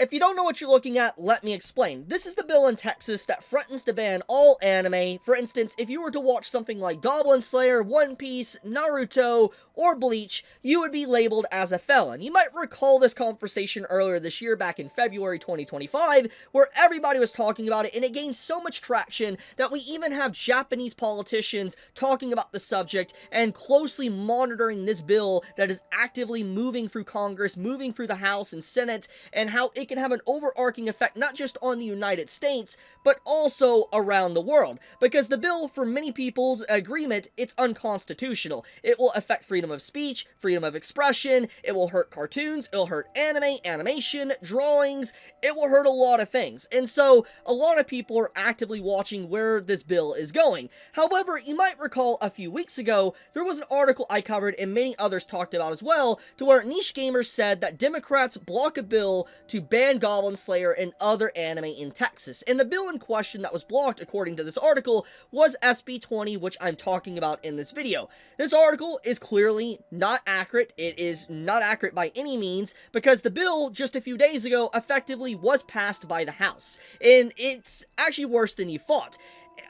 If you don't know what you're looking at, let me explain. This is the bill in Texas that threatens to ban all anime. For instance, if you were to watch something like Goblin Slayer, One Piece, Naruto, or Bleach, you would be labeled as a felon. You might recall this conversation earlier this year, back in February 2025, where everybody was talking about it, and it gained so much traction that we even have Japanese politicians talking about the subject and closely monitoring this bill that is actively moving through Congress, moving through the House and Senate, and how it can have an overarching effect not just on the United States, but also around the world. Because the bill, for many people's agreement, it's unconstitutional. It will affect freedom of speech, freedom of expression, it will hurt cartoons, it'll hurt anime, animation, drawings, it will hurt a lot of things. And so, a lot of people are actively watching where this bill is going. However, you might recall a few weeks ago, there was an article I covered and many others talked about as well, to where niche gamers said that Democrats block a bill to ban Goblin Slayer and other anime in Texas. And the bill in question that was blocked, according to this article, was SB 20, which I'm talking about in this video. This article is clearly not accurate. It is not accurate by any means, because the bill just a few days ago effectively was passed by the House. And it's actually worse than you thought.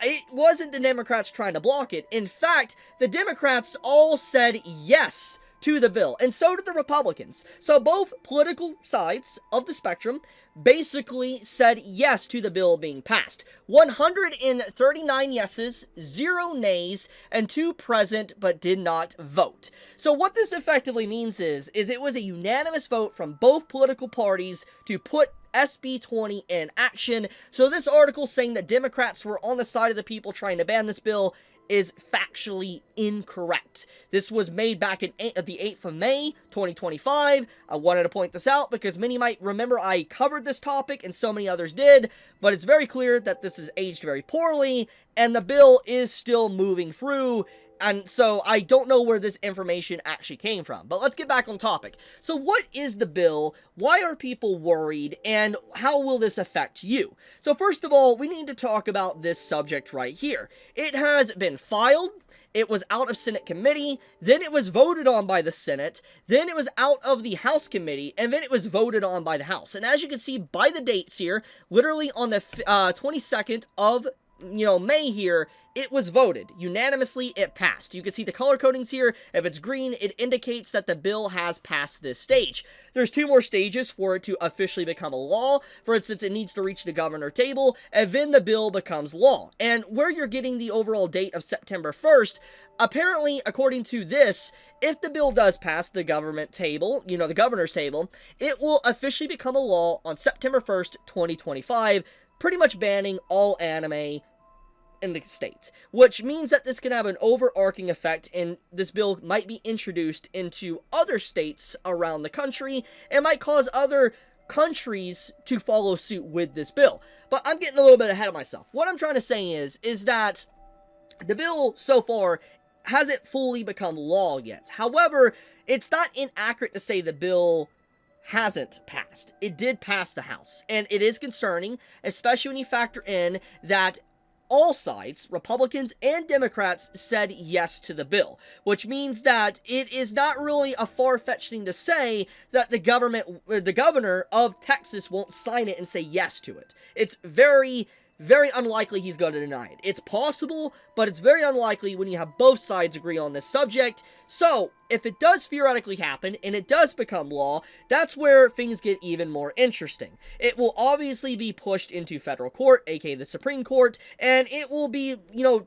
It wasn't the Democrats trying to block it. In fact, the Democrats all said yes to the bill, and so did the Republicans. So both political sides of the spectrum basically said yes to the bill being passed. 139 yeses, 0 nays, and 2 present but did not vote. So what this effectively means is it was a unanimous vote from both political parties to put SB 20 in action. So this article saying that Democrats were on the side of the people trying to ban this bill is factually incorrect. This was made back in the 8th of May, 2025. I wanted to point this out because many might remember I covered this topic and so many others did, but it's very clear that this is aged very poorly and the bill is still moving through. And so I don't know where this information actually came from. But let's get back on topic. So what is the bill? Why are people worried? And how will this affect you? So first of all, we need to talk about this subject right here. It has been filed. It was out of Senate committee, then it was voted on by the Senate, then it was out of the House committee, and then it was voted on by the House. And as you can see by the dates here, literally on the 22nd of May here, it was voted. Unanimously, it passed. You can see the color codings here. If it's green, it indicates that the bill has passed this stage. There's 2 more stages for it to officially become a law. For instance, it needs to reach the governor table, and then the bill becomes law. And where you're getting the overall date of September 1st, apparently, according to this, if the bill does pass the government table, the governor's table, it will officially become a law on September 1st, 2025, pretty much banning all anime in the states, which means that this can have an overarching effect, and this bill might be introduced into other states around the country and might cause other countries to follow suit with this bill. But I'm getting a little bit ahead of myself. What I'm trying to say is that the bill so far hasn't fully become law yet. However, it's not inaccurate to say the bill hasn't passed. It did pass the House, and it is concerning, especially when you factor in that all sides, Republicans and Democrats, said yes to the bill, which means that it is not really a far-fetched thing to say that the governor of Texas won't sign it and say yes to it. It's very unlikely he's going to deny it. It's possible, but it's very unlikely when you have both sides agree on this subject. So, if it does theoretically happen, and it does become law, that's where things get even more interesting. It will obviously be pushed into federal court, aka the Supreme Court, and it will be,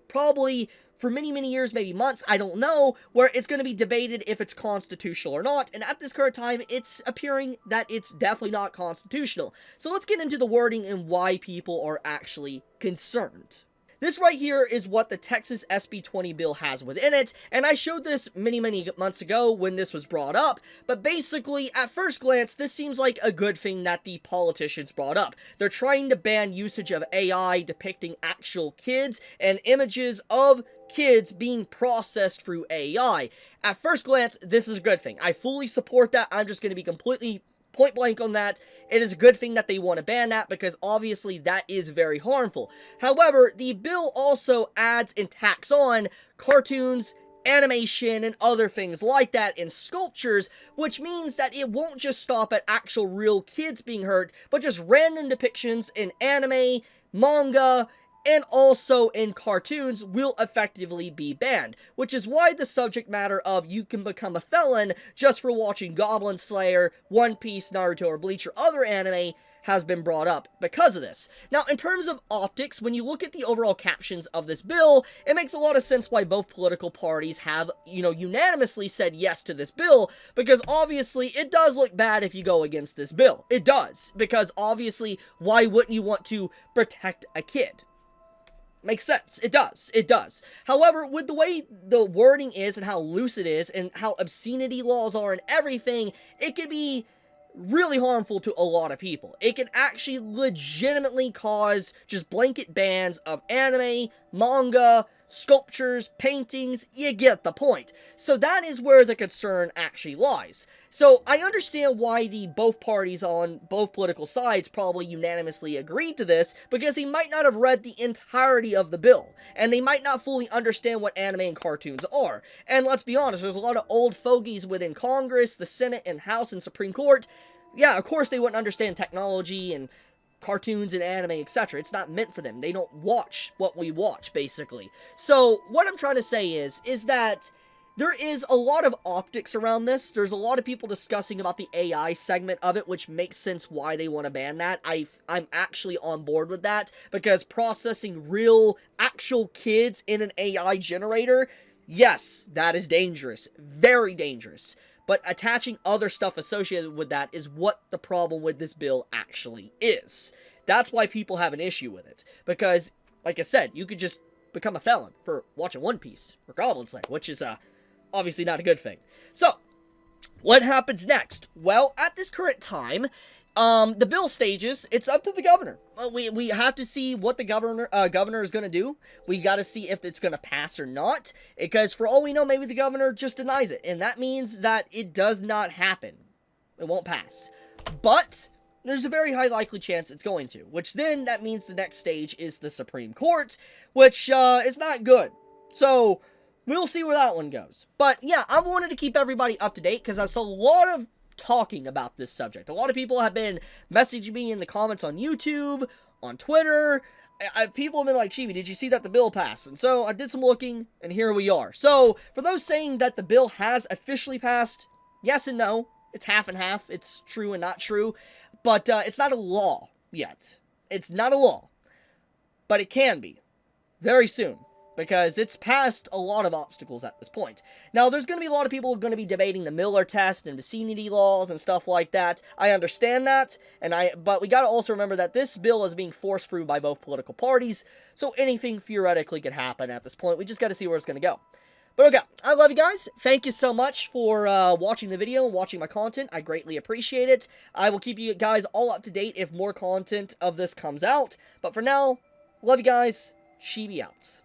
probably for many, many years, maybe months, I don't know, where it's going to be debated if it's constitutional or not, and at this current time, it's appearing that it's definitely not constitutional. So let's get into the wording and why people are actually concerned. This right here is what the Texas SB 20 bill has within it, and I showed this many months ago when this was brought up, but basically, at first glance, this seems like a good thing that the politicians brought up. They're trying to ban usage of AI depicting actual kids and images of kids being processed through AI. At first glance, this is a good thing. I fully support that. I'm just going to be completely point blank on that. It is a good thing that they want to ban that because obviously that is very harmful. However, the bill also adds and tacks on cartoons, animation and other things like that in sculptures, which means that it won't just stop at actual real kids being hurt, but just random depictions in anime, manga, and also in cartoons will effectively be banned, which is why the subject matter of you can become a felon just for watching Goblin Slayer, One Piece, Naruto, or Bleach, or other anime has been brought up because of this. Now, in terms of optics, when you look at the overall captions of this bill, it makes a lot of sense why both political parties have, unanimously said yes to this bill, because obviously it does look bad if you go against this bill. It does, because obviously, why wouldn't you want to protect a kid? Makes sense. It does. It does. However, with the way the wording is and how loose it is and how obscenity laws are and everything, it could be really harmful to a lot of people. It can actually legitimately cause just blanket bans of anime, manga, sculptures, paintings. You get the point. So that is where the concern actually lies. So I understand why the both parties on both political sides probably unanimously agreed to this, because they might not have read the entirety of the bill, and they might not fully understand what anime and cartoons are. And let's be honest, there's a lot of old fogies within Congress, the Senate, and House, and Supreme Court. Yeah, of course they wouldn't understand technology and cartoons and anime, etc. It's not meant for them. They don't watch what we watch, basically. So, what I'm trying to say is that there is a lot of optics around this. There's a lot of people discussing about the AI segment of it, which makes sense why they want to ban that. I'm actually on board with that, because processing real, actual kids in an AI generator, yes, that is dangerous. Very dangerous. But attaching other stuff associated with that is what the problem with this bill actually is. That's why people have an issue with it. Because, like I said, you could just become a felon for watching One Piece or Goblin Slayer, which is obviously not a good thing. So, what happens next? Well, at this current time, the bill stages, it's up to the governor. We have to see what the governor is going to do. We got to see if it's going to pass or not, because for all we know, maybe the governor just denies it, and that means that it does not happen. It won't pass. But there's a very high likely chance it's going to, which then that means the next stage is the Supreme Court, which is not good. So we'll see where that one goes. But yeah, I wanted to keep everybody up to date, because I saw a lot of talking about this subject. A lot of people have been messaging me in the comments on YouTube, on Twitter. People have been like, Chibi, did you see that the bill passed? And so I did some looking, and here we are. So, for those saying that the bill has officially passed, yes and no. It's half and half. It's true and not true. But it's not a law yet. It's not a law. But it can be. Very soon. Because it's passed a lot of obstacles at this point. Now, there's going to be a lot of people going to be debating the Miller test and vicinity laws and stuff like that. I understand that, but we got to also remember that this bill is being forced through by both political parties, so anything theoretically could happen at this point. We just got to see where it's going to go. But okay, I love you guys. Thank you so much for watching the video and watching my content. I greatly appreciate it. I will keep you guys all up to date if more content of this comes out. But for now, love you guys. Chibi out.